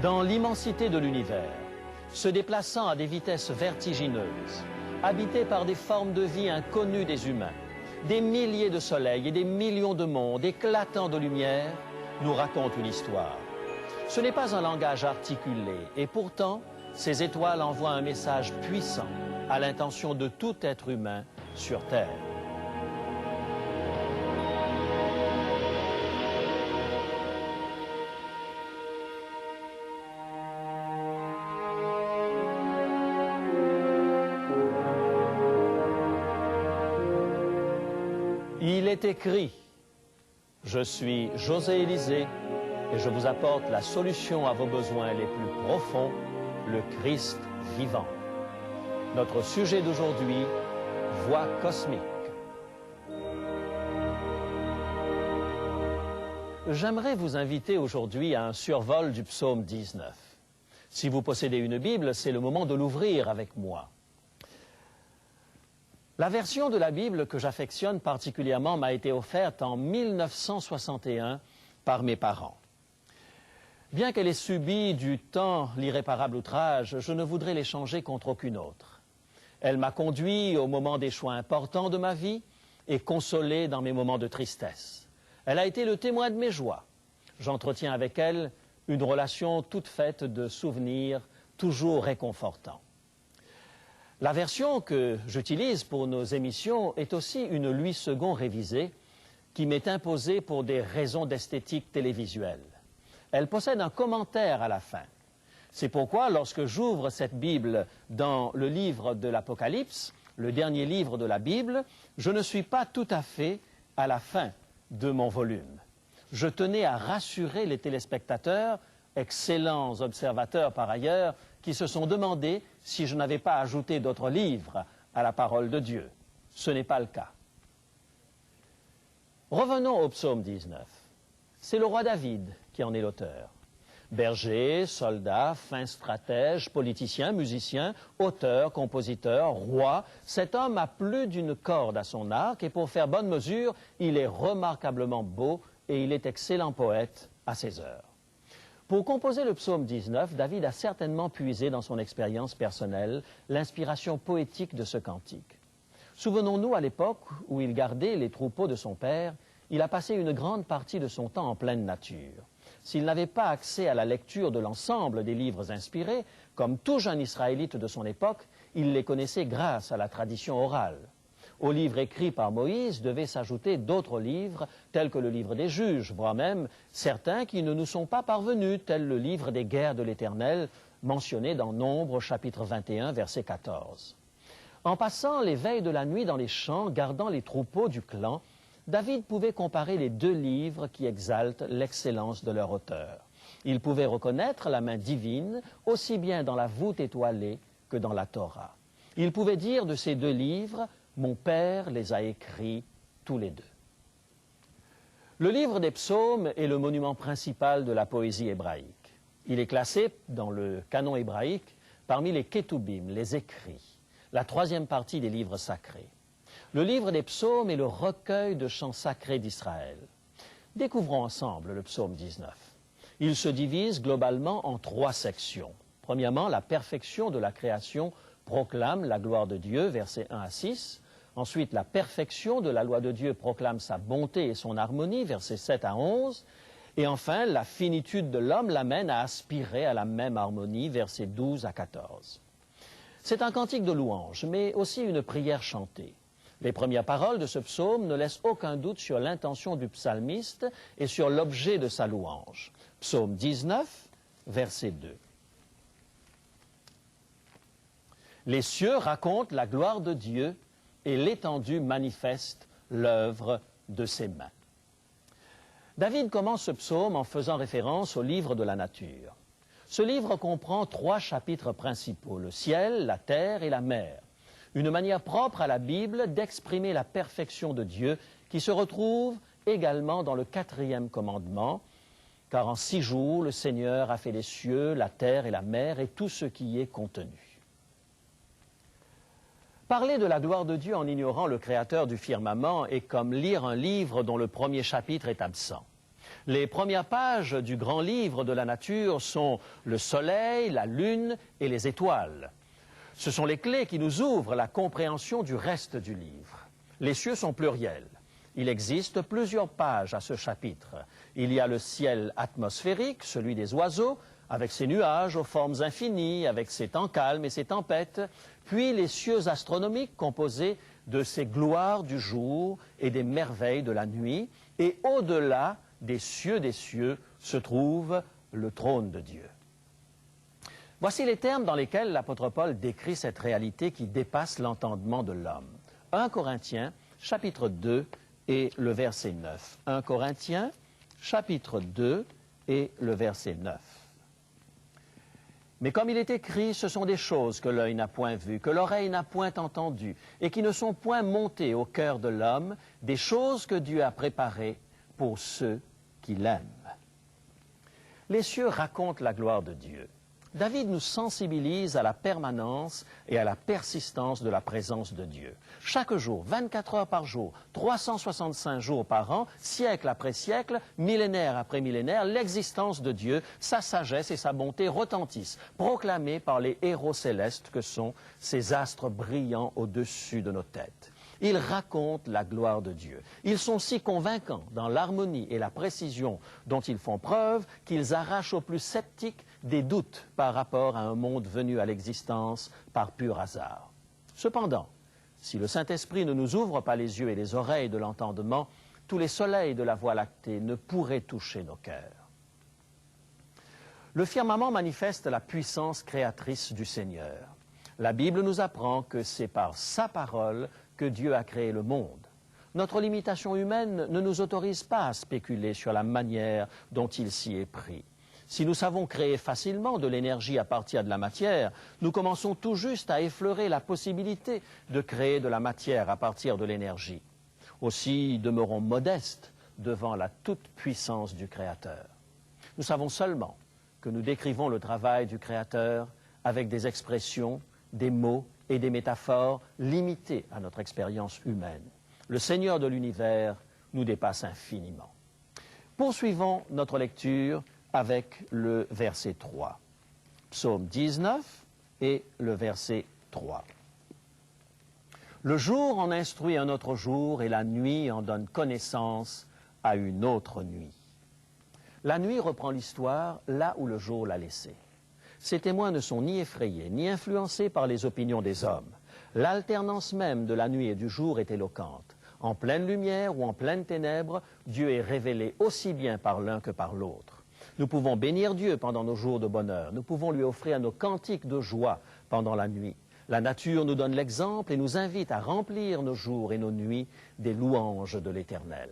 Dans l'immensité de l'univers, se déplaçant à des vitesses vertigineuses, habité par des formes de vie inconnues des humains, des milliers de soleils et des millions de mondes éclatants de lumière nous racontent une histoire. Ce n'est pas un langage articulé et pourtant, ces étoiles envoient un message puissant à l'intention de tout être humain sur Terre. Il est écrit, je suis José Élisée et je vous apporte la solution à vos besoins les plus profonds, le Christ vivant. Notre sujet d'aujourd'hui, voix cosmique. J'aimerais vous inviter aujourd'hui à un survol du psaume 19. Si vous possédez une Bible, c'est le moment de l'ouvrir avec moi. La version de la Bible que j'affectionne particulièrement m'a été offerte en 1961 par mes parents. Bien qu'elle ait subi du temps l'irréparable outrage, je ne voudrais l'échanger contre aucune autre. Elle m'a conduit au moment des choix importants de ma vie et consolé dans mes moments de tristesse. Elle a été le témoin de mes joies. J'entretiens avec elle une relation toute faite de souvenirs toujours réconfortants. La version que j'utilise pour nos émissions est aussi une Louis II révisée qui m'est imposée pour des raisons d'esthétique télévisuelle. Elle possède un commentaire à la fin. C'est pourquoi, lorsque j'ouvre cette Bible dans le livre de l'Apocalypse, le dernier livre de la Bible, je ne suis pas tout à fait à la fin de mon volume. Je tenais à rassurer les téléspectateurs, excellents observateurs par ailleurs, qui se sont demandé si je n'avais pas ajouté d'autres livres à la parole de Dieu. Ce n'est pas le cas. Revenons au psaume 19. C'est le roi David qui en est l'auteur. Berger, soldat, fin stratège, politicien, musicien, auteur, compositeur, roi, cet homme a plus d'une corde à son arc et pour faire bonne mesure, il est remarquablement beau et il est excellent poète à ses heures. Pour composer le psaume 19, David a certainement puisé dans son expérience personnelle l'inspiration poétique de ce cantique. Souvenons-nous à l'époque où il gardait les troupeaux de son père, il a passé une grande partie de son temps en pleine nature. S'il n'avait pas accès à la lecture de l'ensemble des livres inspirés, comme tout jeune Israélite de son époque, il les connaissait grâce à la tradition orale. Aux livres écrits par Moïse devaient s'ajouter d'autres livres, tels que le livre des juges, voire même certains qui ne nous sont pas parvenus, tels le livre des guerres de l'Éternel, mentionné dans Nombre, chapitre 21, verset 14. En passant les veilles de la nuit dans les champs, gardant les troupeaux du clan, David pouvait comparer les deux livres qui exaltent l'excellence de leur auteur. Il pouvait reconnaître la main divine, aussi bien dans la voûte étoilée que dans la Torah. Il pouvait dire de ces deux livres, mon père les a écrits tous les deux. Le livre des psaumes est le monument principal de la poésie hébraïque. Il est classé dans le canon hébraïque parmi les Ketubim, les écrits, la troisième partie des livres sacrés. Le livre des psaumes est le recueil de chants sacrés d'Israël. Découvrons ensemble le psaume 19. Il se divise globalement en trois sections. Premièrement, la perfection de la création proclame la gloire de Dieu, versets 1 à 6. Ensuite, la perfection de la loi de Dieu proclame sa bonté et son harmonie, versets 7 à 11. Et enfin, la finitude de l'homme l'amène à aspirer à la même harmonie, versets 12 à 14. C'est un cantique de louange, mais aussi une prière chantée. Les premières paroles de ce psaume ne laissent aucun doute sur l'intention du psalmiste et sur l'objet de sa louange. Psaume 19, verset 2. Les cieux racontent la gloire de Dieu et l'étendue manifeste l'œuvre de ses mains. David commence ce psaume en faisant référence au livre de la nature. Ce livre comprend 3 chapitres principaux, le ciel, la terre et la mer. Une manière propre à la Bible d'exprimer la perfection de Dieu qui se retrouve également dans le 4e commandement, car en 6 jours le Seigneur a fait les cieux, la terre et la mer et tout ce qui y est contenu. Parler de la gloire de Dieu en ignorant le Créateur du firmament est comme lire un livre dont le premier chapitre est absent. Les premières pages du grand livre de la nature sont le soleil, la lune et les étoiles. Ce sont les clés qui nous ouvrent la compréhension du reste du livre. Les cieux sont pluriels. Il existe plusieurs pages à ce chapitre. Il y a le ciel atmosphérique, celui des oiseaux, avec ses nuages aux formes infinies, avec ses temps calmes et ses tempêtes, puis les cieux astronomiques composés de ces gloires du jour et des merveilles de la nuit, et au-delà des cieux se trouve le trône de Dieu. Voici les termes dans lesquels l'apôtre Paul décrit cette réalité qui dépasse l'entendement de l'homme. 1 Corinthiens, chapitre 2 et le verset 9. 1 Corinthiens, chapitre 2 et le verset 9. Mais comme il est écrit, ce sont des choses que l'œil n'a point vues, que l'oreille n'a point entendues, et qui ne sont point montées au cœur de l'homme, des choses que Dieu a préparées pour ceux qui l'aiment. Les cieux racontent la gloire de Dieu. David nous sensibilise à la permanence et à la persistance de la présence de Dieu. Chaque jour, 24 heures par jour, 365 jours par an, siècle après siècle, millénaire après millénaire, l'existence de Dieu, sa sagesse et sa bonté retentissent, proclamées par les héros célestes que sont ces astres brillants au-dessus de nos têtes. Ils racontent la gloire de Dieu. Ils sont si convaincants dans l'harmonie et la précision dont ils font preuve qu'ils arrachent aux plus sceptiques des doutes par rapport à un monde venu à l'existence par pur hasard. Cependant, si le Saint-Esprit ne nous ouvre pas les yeux et les oreilles de l'entendement, tous les soleils de la Voie lactée ne pourraient toucher nos cœurs. Le firmament manifeste la puissance créatrice du Seigneur. La Bible nous apprend que c'est par sa parole que Dieu a créé le monde. Notre limitation humaine ne nous autorise pas à spéculer sur la manière dont il s'y est pris. Si nous savons créer facilement de l'énergie à partir de la matière, nous commençons tout juste à effleurer la possibilité de créer de la matière à partir de l'énergie. Aussi demeurons modestes devant la toute-puissance du Créateur. Nous savons seulement que nous décrivons le travail du Créateur avec des expressions, des mots et des métaphores limitées à notre expérience humaine. Le Seigneur de l'univers nous dépasse infiniment. Poursuivons notre lecture avec le verset 3. Psaume 19 et le verset 3. Le jour en instruit un autre jour et la nuit en donne connaissance à une autre nuit. La nuit reprend l'histoire là où le jour l'a laissée. Ces témoins ne sont ni effrayés, ni influencés par les opinions des hommes. L'alternance même de la nuit et du jour est éloquente. En pleine lumière ou en pleine ténèbres, Dieu est révélé aussi bien par l'un que par l'autre. Nous pouvons bénir Dieu pendant nos jours de bonheur. Nous pouvons lui offrir nos cantiques de joie pendant la nuit. La nature nous donne l'exemple et nous invite à remplir nos jours et nos nuits des louanges de l'Éternel.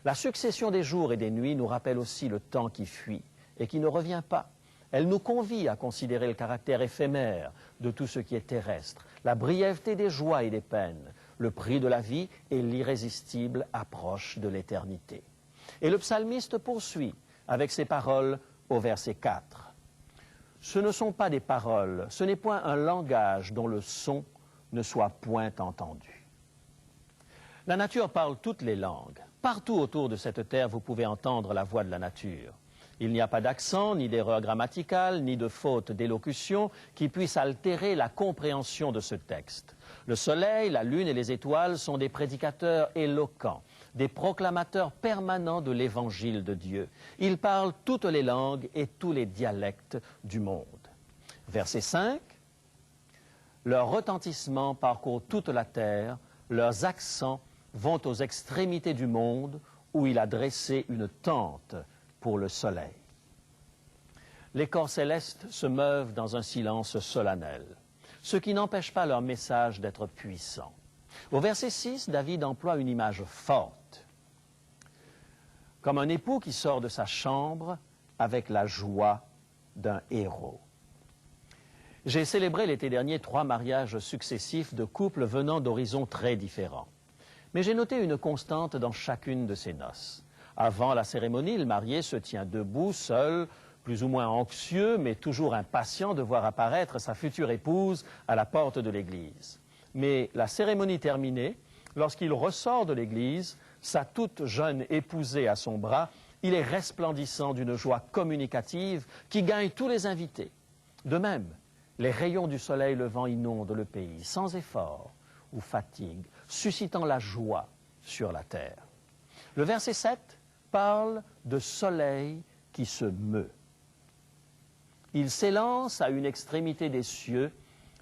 La succession des jours et des nuits nous rappelle aussi le temps qui fuit et qui ne revient pas. Elle nous convie à considérer le caractère éphémère de tout ce qui est terrestre, la brièveté des joies et des peines, le prix de la vie et l'irrésistible approche de l'éternité. Et le psalmiste poursuit avec ces paroles au verset 4. Ce ne sont pas des paroles, ce n'est point un langage dont le son ne soit point entendu. La nature parle toutes les langues. Partout autour de cette terre, vous pouvez entendre la voix de la nature. Il n'y a pas d'accent, ni d'erreur grammaticale, ni de faute d'élocution qui puisse altérer la compréhension de ce texte. Le soleil, la lune et les étoiles sont des prédicateurs éloquents, des proclamateurs permanents de l'évangile de Dieu. Ils parlent toutes les langues et tous les dialectes du monde. Verset 5. Leur retentissement parcourt toute la terre, leurs accents vont aux extrémités du monde où il a dressé une tente pour le soleil. Les corps célestes se meuvent dans un silence solennel, ce qui n'empêche pas leur message d'être puissant. Au verset 6, David emploie une image forte, comme un époux qui sort de sa chambre avec la joie d'un héros. J'ai célébré l'été dernier 3 mariages successifs de couples venant d'horizons très différents. Mais j'ai noté une constante dans chacune de ces noces. Avant la cérémonie, le marié se tient debout, seul, plus ou moins anxieux, mais toujours impatient de voir apparaître sa future épouse à la porte de l'église. Mais la cérémonie terminée, lorsqu'il ressort de l'église, sa toute jeune épousée à son bras, Il est resplendissant d'une joie communicative qui gagne tous les invités. De même, les rayons du soleil levant inondent le pays, sans effort ou fatigue, suscitant la joie sur la terre. Le verset 7 parle de soleil qui se meut. Il s'élance à une extrémité des cieux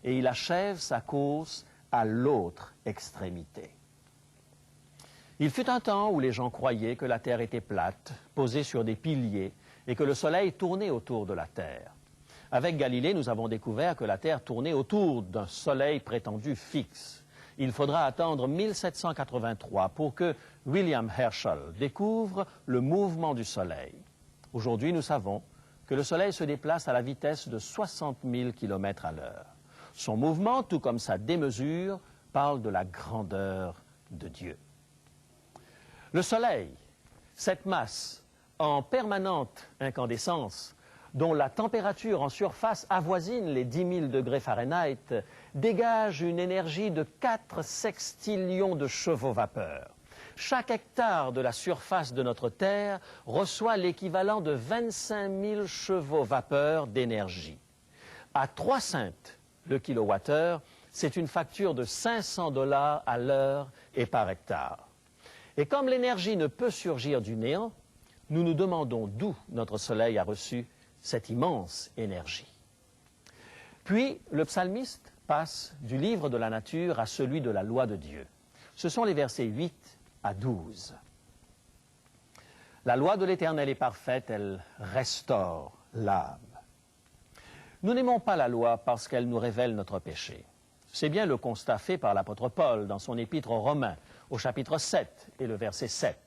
et il achève sa course à l'autre extrémité. Il fut un temps où les gens croyaient que la terre était plate, posée sur des piliers, et que le soleil tournait autour de la terre. Avec Galilée, nous avons découvert que la terre tournait autour d'un soleil prétendu fixe. Il faudra attendre 1783 pour que William Herschel découvre le mouvement du soleil. Aujourd'hui, nous savons que le soleil se déplace à la vitesse de 60 000 km à l'heure. Son mouvement, tout comme sa démesure, parle de la grandeur de Dieu. Le soleil, cette masse en permanente incandescence, dont la température en surface avoisine les 10 000 degrés Fahrenheit, dégage une énergie de 4 sextillions de chevaux-vapeur. Chaque hectare de la surface de notre Terre reçoit l'équivalent de 25 000 chevaux-vapeur d'énergie. À 3 cents le kilowattheure, c'est une facture de 500 $ à l'heure et par hectare. Et comme l'énergie ne peut surgir du néant, nous nous demandons d'où notre Soleil a reçu cette immense énergie. Puis, le psalmiste passe du livre de la nature à celui de la loi de Dieu. Ce sont les versets 8 à 12. La loi de l'Éternel est parfaite, elle restaure l'âme. Nous n'aimons pas la loi parce qu'elle nous révèle notre péché. C'est bien le constat fait par l'apôtre Paul dans son épître aux Romains, au chapitre 7 et le verset 7.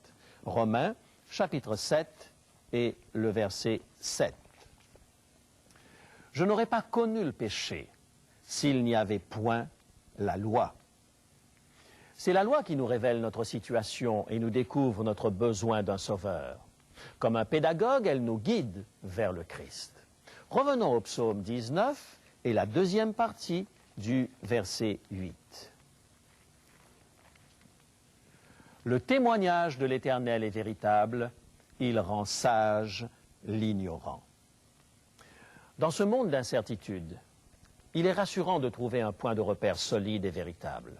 Romains, chapitre 7 et le verset 7. Je n'aurais pas connu le péché s'il n'y avait point la loi. C'est la loi qui nous révèle notre situation et nous découvre notre besoin d'un sauveur. Comme un pédagogue, elle nous guide vers le Christ. Revenons au psaume 19 et la deuxième partie du verset 8. Le témoignage de l'Éternel est véritable, il rend sage l'ignorant. Dans ce monde d'incertitude, il est rassurant de trouver un point de repère solide et véritable.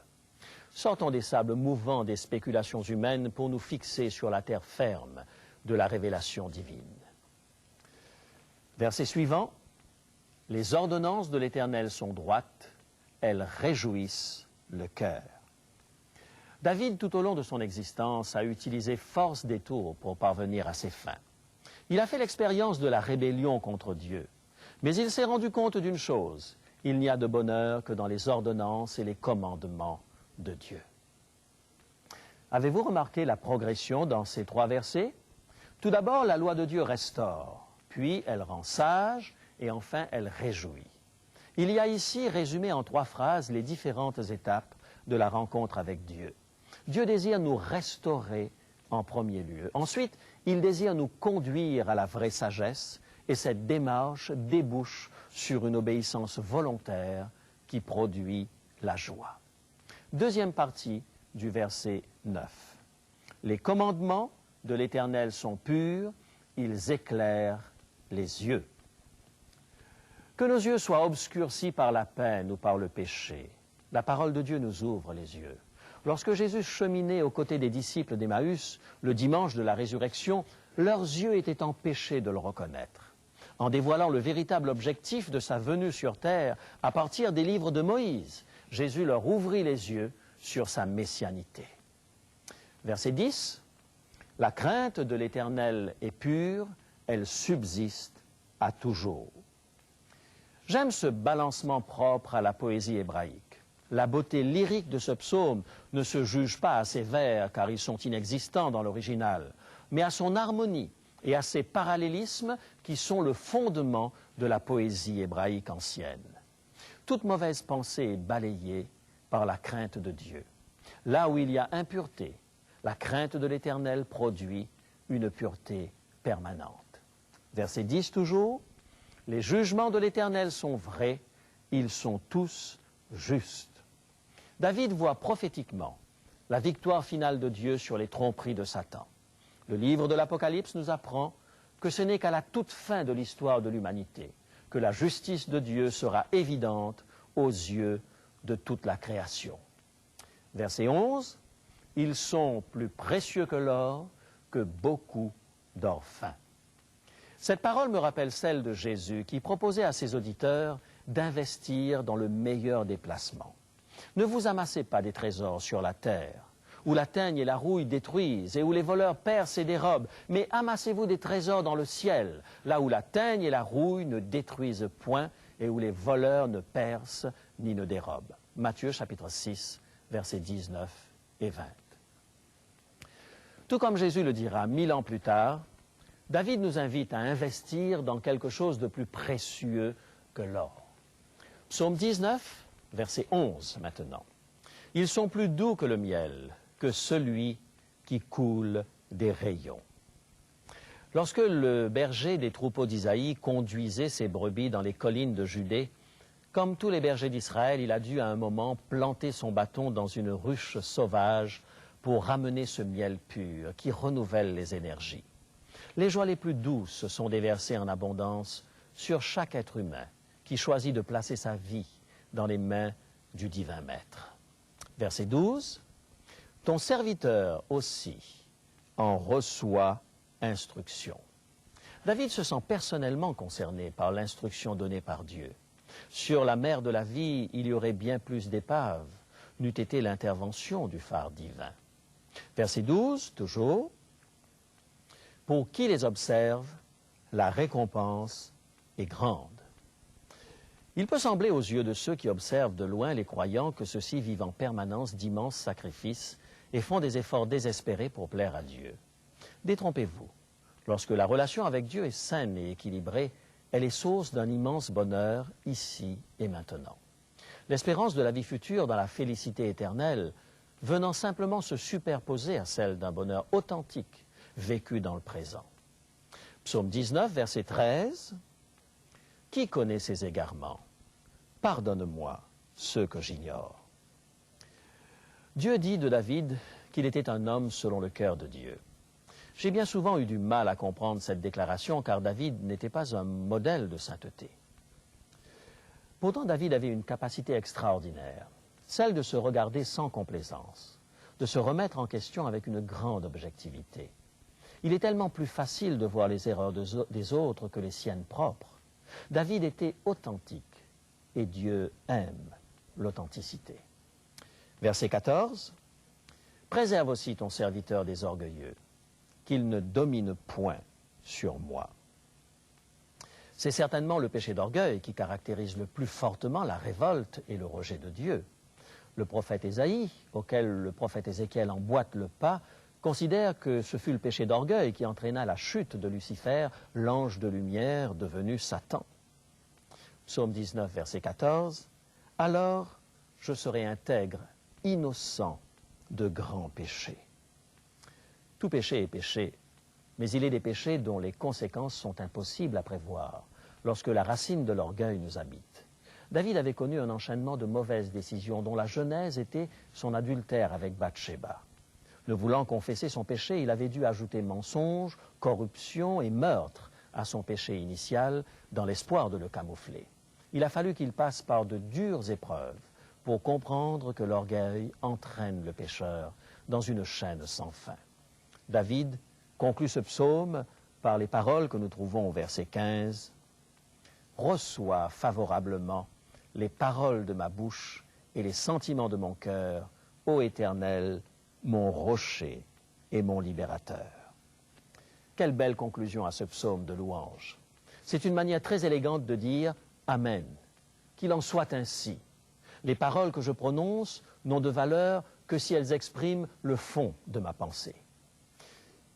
Sortons des sables mouvants des spéculations humaines pour nous fixer sur la terre ferme de la révélation divine. Verset suivant, « Les ordonnances de l'Éternel sont droites, elles réjouissent le cœur. » David, tout au long de son existence, a utilisé force détours pour parvenir à ses fins. Il a fait l'expérience de la rébellion contre Dieu, mais il s'est rendu compte d'une chose, il n'y a de bonheur que dans les ordonnances et les commandements de Dieu. Avez-vous remarqué la progression dans ces 3 versets? Tout d'abord, la loi de Dieu restaure, puis elle rend sage, et enfin elle réjouit. Il y a ici résumé en 3 phrases les différentes étapes de la rencontre avec Dieu. Dieu désire nous restaurer en premier lieu. Ensuite, il désire nous conduire à la vraie sagesse, et cette démarche débouche sur une obéissance volontaire qui produit la joie. Deuxième partie du verset 9. Les commandements de l'Éternel sont purs, ils éclairent les yeux. Que nos yeux soient obscurcis par la peine ou par le péché, la parole de Dieu nous ouvre les yeux. Lorsque Jésus cheminait aux côtés des disciples d'Emmaüs, le dimanche de la résurrection, leurs yeux étaient empêchés de le reconnaître. En dévoilant le véritable objectif de sa venue sur terre à partir des livres de Moïse, Jésus leur ouvrit les yeux sur sa messianité. Verset 10, « La crainte de l'Éternel est pure, elle subsiste à toujours. » J'aime ce balancement propre à la poésie hébraïque. La beauté lyrique de ce psaume ne se juge pas à ses vers, car ils sont inexistants dans l'original, mais à son harmonie et à ses parallélismes qui sont le fondement de la poésie hébraïque ancienne. Toute mauvaise pensée est balayée par la crainte de Dieu. Là où il y a impureté, la crainte de l'Éternel produit une pureté permanente. Verset 10 toujours, « Les jugements de l'Éternel sont vrais, ils sont tous justes. » David voit prophétiquement la victoire finale de Dieu sur les tromperies de Satan. Le livre de l'Apocalypse nous apprend que ce n'est qu'à la toute fin de l'histoire de l'humanité que la justice de Dieu sera évidente aux yeux de toute la création. Verset 11, « Ils sont plus précieux que l'or, que beaucoup d'or fin. » Cette parole me rappelle celle de Jésus qui proposait à ses auditeurs d'investir dans le meilleur des placements. Ne vous amassez pas des trésors sur la terre, où la teigne et la rouille détruisent et où les voleurs percent et dérobent, mais amassez-vous des trésors dans le ciel, là où la teigne et la rouille ne détruisent point et où les voleurs ne percent ni ne dérobent. Matthieu chapitre 6, versets 19 et 20. Tout comme Jésus le dira 1000 ans plus tard, David nous invite à investir dans quelque chose de plus précieux que l'or. Psaume 19, verset 11 maintenant. « Ils sont plus doux que le miel, que celui qui coule des rayons. » Lorsque le berger des troupeaux d'Isaïe conduisait ses brebis dans les collines de Judée, comme tous les bergers d'Israël, il a dû à un moment planter son bâton dans une ruche sauvage pour ramener ce miel pur qui renouvelle les énergies. Les joies les plus douces sont déversées en abondance sur chaque être humain qui choisit de placer sa vie dans les mains du divin Maître. Verset 12. « Ton serviteur aussi en reçoit instruction. » David se sent personnellement concerné par l'instruction donnée par Dieu. Sur la mer de la vie, il y aurait bien plus d'épaves, n'eût été l'intervention du phare divin. Verset 12, toujours. « Pour qui les observe, la récompense est grande. » Il peut sembler aux yeux de ceux qui observent de loin les croyants que ceux-ci vivent en permanence d'immenses sacrifices et font des efforts désespérés pour plaire à Dieu. Détrompez-vous. Lorsque la relation avec Dieu est saine et équilibrée, elle est source d'un immense bonheur ici et maintenant. L'espérance de la vie future dans la félicité éternelle venant simplement se superposer à celle d'un bonheur authentique vécu dans le présent. Psaume 19, verset 13. « Qui connaît ses égarements? Pardonne-moi ceux que j'ignore. » Dieu dit de David qu'il était un homme selon le cœur de Dieu. J'ai bien souvent eu du mal à comprendre cette déclaration car David n'était pas un modèle de sainteté. Pourtant, David avait une capacité extraordinaire, celle de se regarder sans complaisance, de se remettre en question avec une grande objectivité. Il est tellement plus facile de voir les erreurs des autres que les siennes propres. David était authentique et Dieu aime l'authenticité. Verset 14. « Préserve aussi ton serviteur des orgueilleux, qu'il ne domine point sur moi. » C'est certainement le péché d'orgueil qui caractérise le plus fortement la révolte et le rejet de Dieu. Le prophète Ésaïe, auquel le prophète Ézéchiel emboîte le pas, considère que ce fut le péché d'orgueil qui entraîna la chute de Lucifer, l'ange de lumière devenu Satan. Psaume 19, verset 14. « Alors je serai intègre, innocent de grands péchés. » Tout péché est péché, mais il est des péchés dont les conséquences sont impossibles à prévoir lorsque la racine de l'orgueil nous habite. David avait connu un enchaînement de mauvaises décisions dont la genèse était son adultère avec Bathsheba. Ne voulant confesser son péché, il avait dû ajouter mensonge, corruption et meurtre à son péché initial dans l'espoir de le camoufler. Il a fallu qu'il passe par de dures épreuves pour comprendre que l'orgueil entraîne le pécheur dans une chaîne sans fin. David conclut ce psaume par les paroles que nous trouvons au verset 15. « Reçois favorablement les paroles de ma bouche et les sentiments de mon cœur, ô Éternel, mon rocher et mon libérateur. » Quelle belle conclusion à ce psaume de louange. C'est une manière très élégante de dire « Amen », qu'il en soit ainsi. Les paroles que je prononce n'ont de valeur que si elles expriment le fond de ma pensée.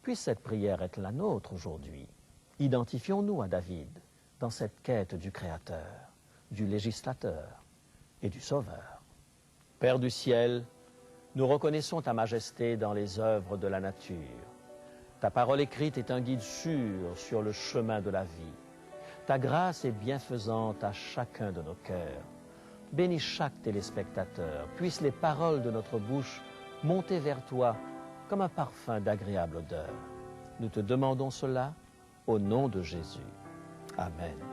Puisse cette prière être la nôtre aujourd'hui. Identifions-nous à David dans cette quête du Créateur, du législateur et du Sauveur. Père du ciel, nous reconnaissons ta majesté dans les œuvres de la nature. Ta parole écrite est un guide sûr sur le chemin de la vie. Ta grâce est bienfaisante à chacun de nos cœurs. Bénis chaque téléspectateur. Puissent les paroles de notre bouche monter vers toi comme un parfum d'agréable odeur. Nous te demandons cela au nom de Jésus. Amen.